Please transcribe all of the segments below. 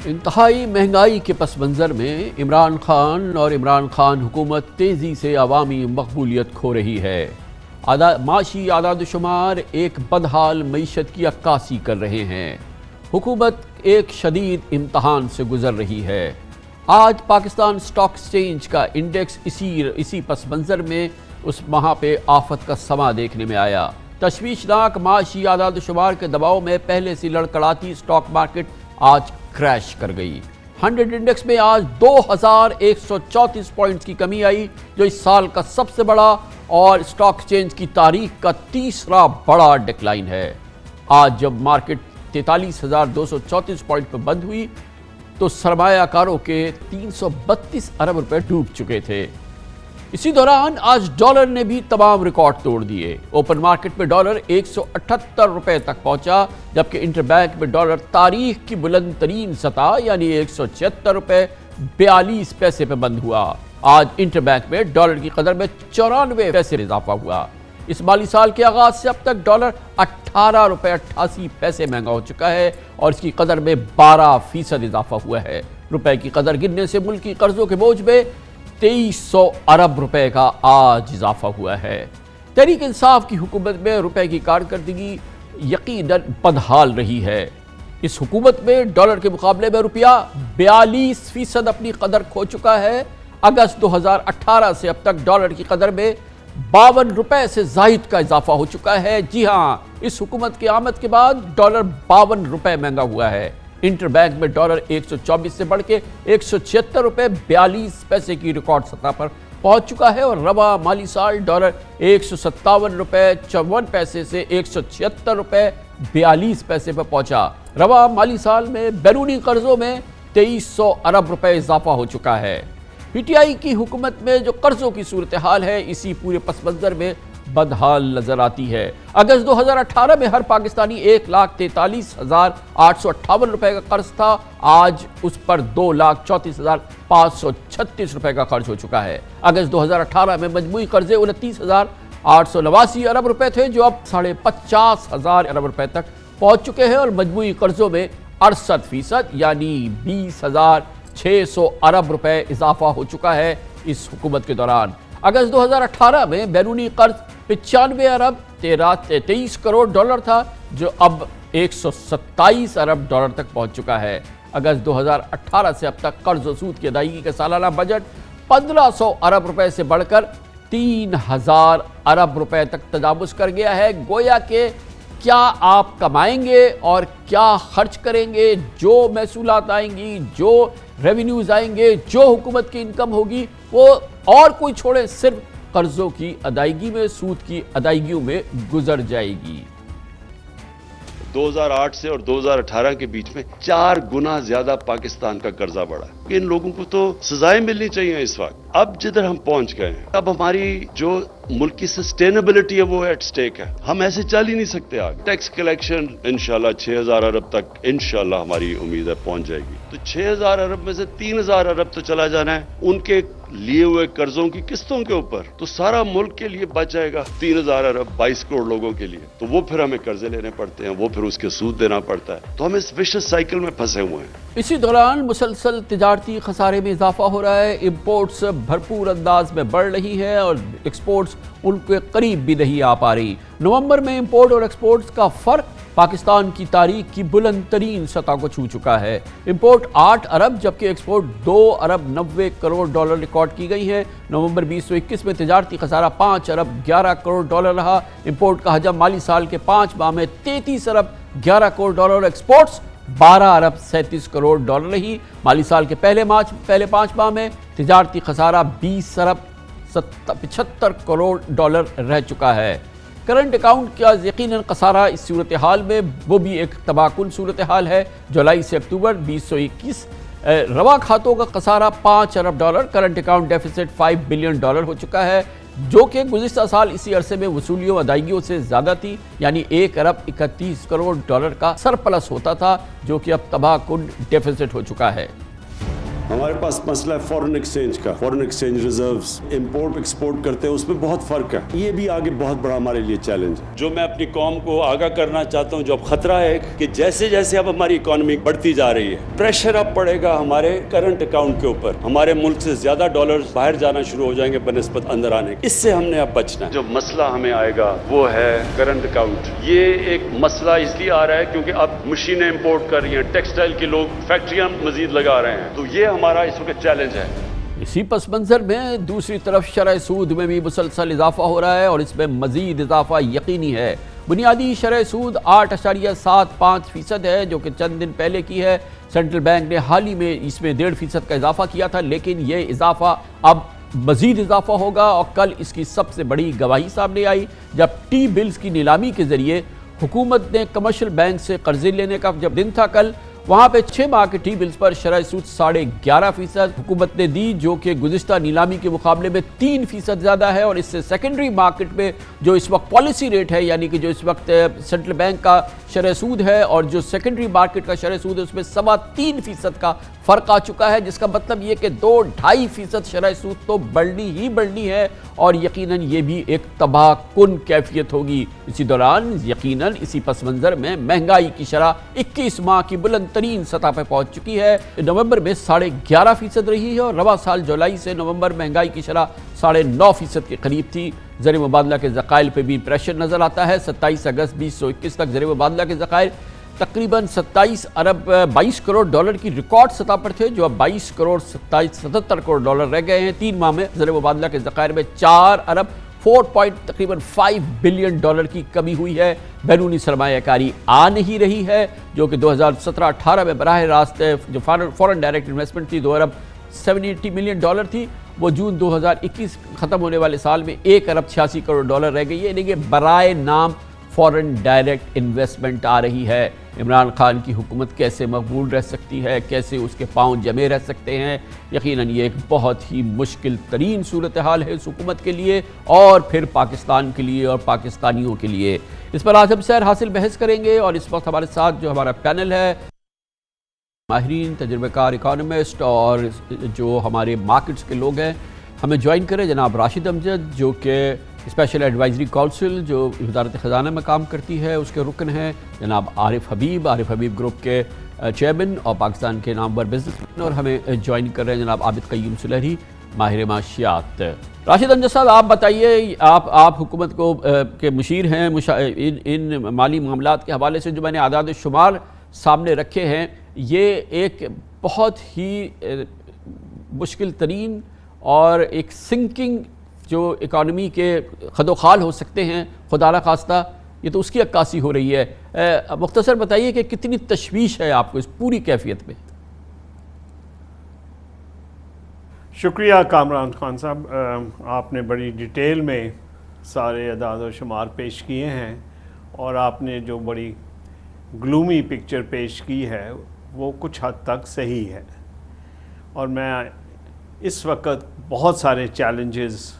इंतहाई महंगाई के पस मंज़र में इमरान खान और इमरान खान हुकूमत तेज़ी से अवामी मकबूलियत खो रही है। माशी आदादशुमार एक बदहाल मईशत की अक्कासी कर रहे हैं। हुकूमत एक शदीद इम्तहान से गुजर रही है। आज पाकिस्तान स्टॉक एक्सचेंज का इंडेक्स इसी पस मंज़र में उस माह पे आफत का समा देखने में आया। तशवीशनाक माशी आदादशुमार के दबाव में पहले से लड़खड़ाती स्टॉक मार्केट आज क्रैश कर गई। 100 इंडेक्स में आज 2134 पॉइंट्स की कमी आई, जो इस साल का सबसे बड़ा और स्टॉक एक्सचेंज की तारीख का तीसरा बड़ा डिक्लाइन है। आज जब मार्केट 43,234 पॉइंट पर बंद हुई तो सरमायाकारों के 332 अरब रुपए डूब चुके थे। इसी दौरान आज डॉलर ने भी तमाम रिकॉर्ड तोड़ दिए। ओपन मार्केट में डॉलर 178 रुपए तक पहुंचा, जबकि इंटरबैंक में डॉलर तारीख की बुलंद तरीन सतह यानी 176 रुपए 42 पैसे पे बंद हुआ। आज इंटरबैंक में डॉलर की कदर में 94 पैसे इजाफा हुआ। इस माली साल के आगाज से अब तक डॉलर 18 रुपए 88 पैसे महंगा हो चुका है और इसकी कदर में 12% इजाफा हुआ है। रुपए की कदर गिरने से मुल्की कर्जों के बोझ में 2300 अरब रुपए का आज इजाफा हुआ है। तहरीक इंसाफ की हुकूमत में रुपए की कारकर्दगी यकीनन बदहाल रही है। इस हुकूमत में डॉलर के मुकाबले में रुपया 42% अपनी कदर खो चुका है। अगस्त 2018 से अब तक डॉलर की कदर में 52 रुपए से जायद का इजाफा हो चुका है। जी हाँ, इस हुकूमत की आमद के बाद डॉलर 52 रुपए महंगा हुआ है। इंटरबैंक में डॉलर 124 से बढ़ के 176 रुपए 42 पैसे की रिकॉर्ड सतह पर पहुंच चुका है और रवा माली साल डॉलर 157 रुपए 54 पैसे से 176 रुपए 42 पैसे पर पहुंचा। रवा माली साल में बैरूनी कर्जों में 2300 अरब रुपए इजाफा हो चुका है। पीटीआई की हुकूमत में जो कर्जों की सूरत हाल है, इसी पूरे पस मंजर में बदहाल नजर आती है। अगस्त 2018 में हर पाकिस्तानी 1,43,858 रुपए का कर्ज था। आज उस पर 2,34,536 रुपए का खर्च हो चुका है। अगस्त 2018 में मजमूई कर्जे 29,889 अरब रुपए थे, जो अब 50,500 अरब रुपए तक पहुंच चुके हैं और मजमूई कर्जों में 68% यानी 20,600 अरब रुपए इजाफा हो चुका है इस हुकूमत के दौरान। अगस्त 2018 में बैरूनी कर्ज 95 अरब 23 करोड़ डॉलर था, जो अब 127 अरब डॉलर तक पहुंच चुका है। अगस्त 2018 से अब तक कर्ज और सूद की अदायगी का सालाना बजट 1500 अरब रुपए से बढ़कर 3000 अरब रुपए तक तजावुज़ कर गया है। गोया के क्या आप कमाएंगे और क्या खर्च करेंगे, जो महसूलात आएंगी, जो रेवेन्यूज आएंगे, जो हुकूमत की इनकम होगी, वो और कोई छोड़े सिर्फ कर्जों की अदायगी में, सूद की अदायगियों में गुजर जाएगी। 2008 से और 2018 के बीच में 4 गुना ज्यादा पाकिस्तान का कर्जा बढ़ा। इन लोगों को तो सजाएं मिलनी चाहिए इस वक्त। अब जिधर हम पहुंच गए हैं, अब हमारी जो मुल्क की सस्टेनेबिलिटी है वो एट स्टेक है। हम ऐसे चल ही नहीं सकते आगे। टैक्स कलेक्शन इंशाल्लाह 6,000 अरब तक इंशाल्लाह हमारी उम्मीद है पहुंच जाएगी। तो 6,000 अरब में से 3,000 अरब तो चला जाना है उनके लिए हुए कर्जों की किस्तों के ऊपर, तो सारा मुल्क के लिए बच जाएगा 3,000 अरब 22 करोड़ लोगों के लिए। तो वो फिर हमें कर्जे लेने पड़ते हैं, वो फिर उसके सूद देना पड़ता है। तो हम इस विशेष साइकिल में फंसे हुए हैं। इसी दौरान मुसलसल तिजारती खसारे में इजाफा हो रहा है। इंपोर्ट्स भरपूर अंदाज में बढ़ रही है और एक्सपोर्ट्स उनके करीब भी नहीं आ पा रही। नवंबर में इंपोर्ट और एक्सपोर्ट्स का फर्क पाकिस्तान की तारीख की बुलंद तरीन सतह को छू चुका है। इंपोर्ट 8 अरब जबकि एक्सपोर्ट 2 अरब 90 करोड़ डॉलर रिकॉर्ड की गई है। नवंबर 2021 में तिजारती खसारा 5 अरब 11 करोड़ डॉलर रहा। इंपोर्ट का हजम माली साल के 5 माह में 33 अरब 11 करोड़ डॉलर, एक्सपोर्ट्स 12 अरब 37 करोड़ डॉलर रही। माली साल के पहले 5 माह में तिजारती खसारा 20 अरब 75 करोड़ डॉलर रह चुका है। करंट अकाउंट का यकीनन खसारा इस सूरत हाल में वो भी एक तबाहकुन सूरत हाल है। जुलाई से अक्टूबर 2021 रवा खातों का खसारा 5 अरब dollar, current account deficit 5 billion dollar हो चुका है, जो कि गुज़िश्ता साल इसी अरसे में वसूलियों अदायगियों से ज़्यादा थी, यानी 1 अरब 31 करोड़ डॉलर का सरप्लस होता था, जो कि अब तबाहकुन डेफिसिट हो चुका है। हमारे पास मसला है फॉरेन एक्सचेंज का, foreign exchange reserves, import export करते हैं, उसमें बहुत फर्क है। ये भी आगे बहुत बड़ा हमारे लिए चैलेंज है। जो मैं अपनी कौम को आगाह करना चाहता हूँ, जो अब खतरा है कि जैसे जैसे अब हमारी इकोनॉमी बढ़ती जा रही है, प्रेशर अब पड़ेगा हमारे करंट अकाउंट के ऊपर। हमारे मुल्क से ज्यादा डॉलर बाहर जाना शुरू हो जाएंगे बनस्बत अंदर आने के। इससे हमने अब बचना है। जो मसला हमें आएगा वो है करंट अकाउंट। ये एक मसला इसलिए आ रहा है क्योंकि अब मशीनें इंपोर्ट कर रही हैं, टेक्सटाइल के लोग फैक्ट्रियां मजीद लगा रहे हैं, तो ये हमारा इस वक्त चैलेंज है। इसी पस मंजर में दूसरी तरफ शरह सूद में भी मुसलसल इजाफा हो रहा है और इसमें मजीद इजाफा यकीनी है। बुनियादी शरह सूद 8.75% है, जो कि चंद दिन पहले की है। सेंट्रल बैंक ने हाल ही में इसमें 1.5% का इजाफा किया था, लेकिन ये इजाफा अब मजीद इजाफा होगा। और कल इसकी सबसे बड़ी गवाही सामने आई जब टी बिल्स की नीलामी के जरिए हुकूमत ने कमर्शियल बैंक से कर्जे लेने का जब दिन था कल, वहां पे 6 माह के टी बिल्स पर शरह सूद 11.5% हुकूमत ने दी, जो कि गुज़िश्ता नीलामी के मुकाबले में 3% ज़्यादा है। और इससे सेकेंडरी मार्केट में जो इस वक्त पॉलिसी रेट है, यानी कि जो इस वक्त सेंट्रल बैंक का शरह सूद है और जो सेकेंडरी मार्केट का शरह सूद है, उसमें 3.25% का फ़र्क आ चुका है, जिसका मतलब ये कि 2-2.5% शरह सूद तो बढ़नी है और यकीनन ये भी एक तबाहकुन कैफियत होगी। इसी दौरान यकीनन इसी पस मंज़र में महंगाई की शरह 21 माह की बुलंद तरीन सतह पर पहुंच चुकी है। नवंबर में 11.5% रही है और रवा साल जुलाई से नवंबर महंगाई की शरह 9.5% के करीब थी। ज़र मुबादला के ज़खाइर पर भी प्रेशर नज़र आता है। 27 अगस्त 2021 तक ज़र मुबादला के ज़खाइर तकरीबन 27 अरब 22 करोड़ डॉलर की रिकॉर्ड सतह पर थे, जो अब 22 करोड़ 77 करोड़ डॉलर रह गए हैं। 3 माह में ज़र मुबादला के ज़खाइर में 4 अरब तकरीबन 5 बिलियन डॉलर की कमी हुई है। बैरूनी सरमायाकारी आ नहीं रही है, जो कि 2017-18 में बराह रास्त जो फॉरेन डायरेक्ट इन्वेस्टमेंट थी 2 अरब 780 मिलियन डॉलर थी, वो जून 2021 ख़त्म होने वाले साल में 1 अरब 86 करोड़ डॉलर रह गई है। यानी कि बराए नाम फॉरेन डायरेक्ट इन्वेस्टमेंट आ रही है। इमरान खान की हुकूमत कैसे मकबूल रह सकती है, कैसे उसके पांव जमे रह सकते हैं, यकीनन ये एक बहुत ही मुश्किल तरीन सूरत हाल है इस हुकूमत के लिए और फिर पाकिस्तान के लिए और पाकिस्तानियों के लिए। इस पर आज हम सैर हासिल बहस करेंगे और इस वक्त हमारे साथ जो हमारा पैनल है, माहिरीन, तजुर्बेकार इकानमिस्ट और जो हमारे मार्केट्स के लोग हैं, हमें ज्वाइन करें जनाब राशिद अमजद, जो कि स्पेशल एडवाइजरी काउंसिल जो वज़ारत ख़ज़ाना में काम करती है उसके रुकन हैं, जनाब आरिफ हबीब ग्रुप के चेयरमैन और पाकिस्तान के नामवर बिजनेसमैन, और हमें ज्वाइन कर रहे हैं जनाब आबिद क़य्यूम सुलहरी, माहिर माशियात। राशिद अमजद साहब, आप बताइए, आप हुकूमत को के मुशीर हैं, इन माली मामलात के हवाले से जो मैंने आदाद शुमार सामने रखे हैं, ये एक बहुत ही मुश्किल तरीन और एक सिंकिंग जो इकानमी के खदोखाल हो सकते हैं, खुदा न खास्ता, ये तो उसकी अक्कासी हो रही है। मुख्तसर बताइए कि कितनी तशवीश है आपको इस पूरी कैफियत में। शुक्रिया कामरान खान साहब, आपने बड़ी डिटेल में सारे अदाद और शुमार पेश किए हैं और आपने जो बड़ी ग्लूमी पिक्चर पेश की है वो कुछ हद तक सही है। और मैं इस वक्त बहुत सारे चैलेंजेस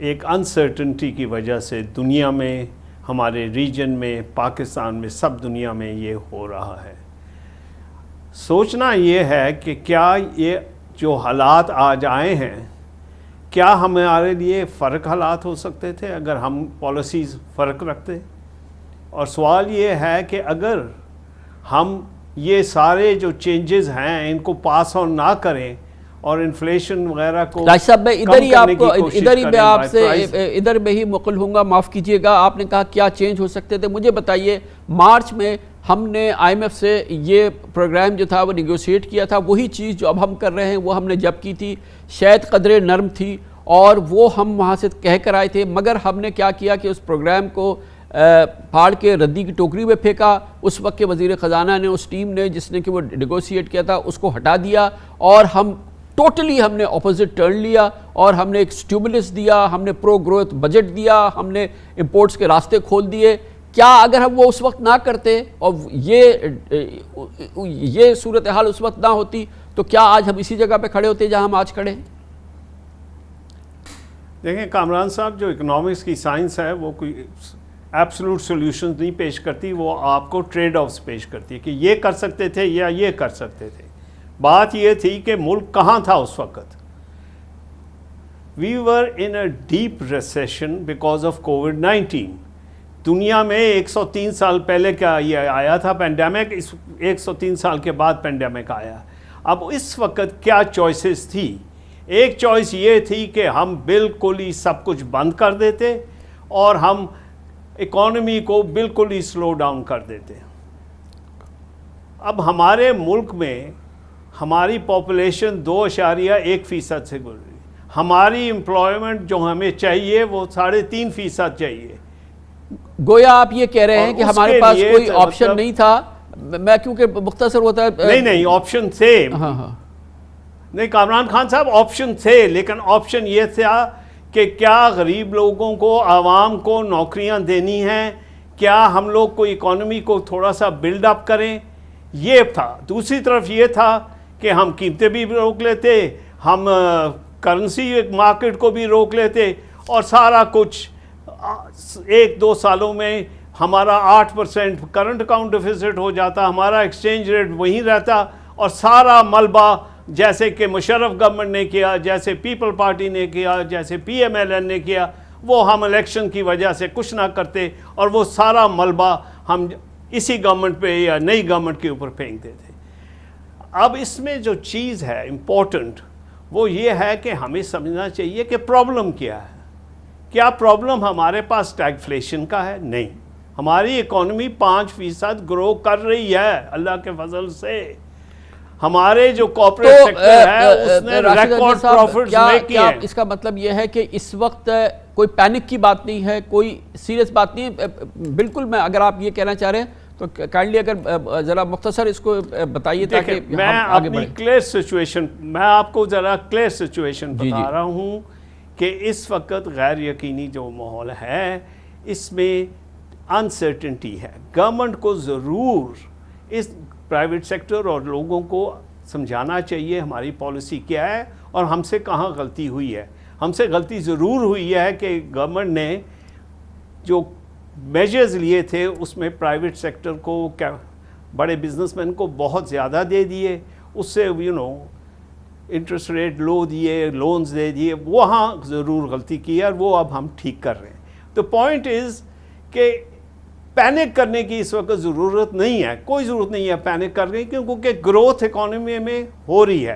एक अनसर्टनिटी की वजह से दुनिया में, हमारे रीजन में, पाकिस्तान में, सब दुनिया में ये हो रहा है। सोचना ये है कि क्या ये जो हालात आज आए हैं, क्या हमारे लिए फ़र्क हालात हो सकते थे अगर हम पॉलिसीज़ फ़र्क रखते। और सवाल ये है कि अगर हम ये सारे जो चेंजेस हैं इनको पास ऑन ना करें और इन्फ्लेशन वगैरह को राज साहब, मैं इधर में ही मुकल हूँगा, माफ़ कीजिएगा। आपने कहा क्या चेंज हो सकते थे, मुझे बताइए। मार्च में हमने IMF से ये प्रोग्राम जो था वो निगोशिएट किया था, वही चीज़ जो अब हम कर रहे हैं वो हमने जब की थी, शायद कदरे नरम थी और वो हम वहाँ से कह कर आए थे, मगर हमने क्या किया कि उस प्रोग्राम को फाड़ के रद्दी की टोकरी में फेंका। उस वक्त के वज़ीर ख़ज़ाना ने, उस टीम ने जिसने कि वो निगोशिएट किया था, उसको हटा दिया और हमने ऑपोजिट टर्न लिया और हमने एक स्टिमुलस दिया, हमने प्रो ग्रोथ बजट दिया, हमने इंपोर्ट्स के रास्ते खोल दिए। क्या अगर हम वो उस वक्त ना करते और ये सूरत हाल उस वक्त ना होती, तो क्या आज हम इसी जगह पे खड़े होते जहां हम आज खड़े हैं? देखें कामरान साहब, जो इकोनॉमिक्स की साइंस है वो कोई एब्सोल्यूट सॉल्यूशंस नहीं पेश करती, वो आपको ट्रेड ऑफ्स पेश करती है कि ये कर सकते थे या ये कर सकते थे। बात ये थी कि मुल्क कहाँ था उस वक्त। We were in a deep recession because of कोविड-19। दुनिया में 103 साल पहले क्या ये आया था पेंडेमिक, इस 103 साल के बाद पेंडेमिक आया। अब इस वक्त क्या चॉइसेस थी? एक चॉइस ये थी कि हम बिल्कुल ही सब कुछ बंद कर देते और हम इकॉनमी को बिल्कुल ही स्लो डाउन कर देते। अब हमारे मुल्क में हमारी पॉपुलेशन 2.1% से गुजरी। हमारी एम्प्लॉयमेंट जो हमें चाहिए वो 3.5% चाहिए। गोया आप ये कह रहे हैं कि हमारे पास कोई ऑप्शन मतलब नहीं था। मैं क्योंकि मुख्तसर होता है। नहीं ऑप्शन थे। हाँ हाँ नहीं कामरान खान साहब, ऑप्शन थे, लेकिन ऑप्शन ये था कि क्या गरीब लोगों को, आवाम को नौकरियां देनी हैं, क्या हम लोग को इकॉनमी को थोड़ा सा बिल्डअप करें, ये था। दूसरी तरफ ये था कि हम कीमतें भी रोक लेते, हम करेंसी मार्केट को भी रोक लेते और सारा कुछ 1-2 सालों में हमारा 8% करंट अकाउंट डिफिसिट हो जाता, हमारा एक्सचेंज रेट वहीं रहता और सारा मलबा जैसे कि मुशर्रफ गवर्नमेंट ने किया, जैसे पीपल पार्टी ने किया, जैसे PMLN ने किया, वो हम इलेक्शन की वजह से कुछ ना करते और वो सारा मलबा हम इसी गवर्नमेंट पे या नई गवर्नमेंट के ऊपर फेंक देते। अब इसमें जो चीज़ है इम्पोर्टेंट वो ये है कि हमें समझना चाहिए कि प्रॉब्लम क्या है। क्या प्रॉब्लम हमारे पास स्टैगफ्लेशन का है? नहीं, हमारी इकॉनमी 5% ग्रो कर रही है अल्लाह के फजल से। हमारे जो कॉर्पोरेट सेक्टर है उसने रिकॉर्ड प्रॉफिट्स मेक किए हैं। इसका मतलब यह है कि इस वक्त कोई पैनिक की बात नहीं है, कोई सीरियस बात नहीं है। बिल्कुल, मैं अगर आप ये कहना चाह रहे हैं तो काइंडली अगर ज़रा मुख्तसर इसको बताइए ताकि मैं आगे अपनी बढ़ें। क्लियर सिचुएशन, मैं आपको ज़रा क्लियर सिचुएशन बता रहा हूँ कि इस वक्त गैर यकीनी जो माहौल है इसमें अनसर्टेनिटी है। गवर्नमेंट को ज़रूर इस प्राइवेट सेक्टर और लोगों को समझाना चाहिए हमारी पॉलिसी क्या है और हमसे कहाँ गलती हुई है। हमसे गलती ज़रूर हुई है कि गवर्नमेंट ने जो मेजर्स लिए थे उसमें प्राइवेट सेक्टर को, क्या बड़े बिजनेसमैन को बहुत ज़्यादा दे दिए, उससे इंटरेस्ट रेट लो दिए, लोन्स दे दिए, वहाँ ज़रूर गलती की है और वो अब हम ठीक कर रहे हैं। तो पॉइंट इज़ कि पैनिक करने की इस वक्त ज़रूरत नहीं है, कोई ज़रूरत नहीं है पैनिक करने की, क्योंकि ग्रोथ इकॉनमी में हो रही है।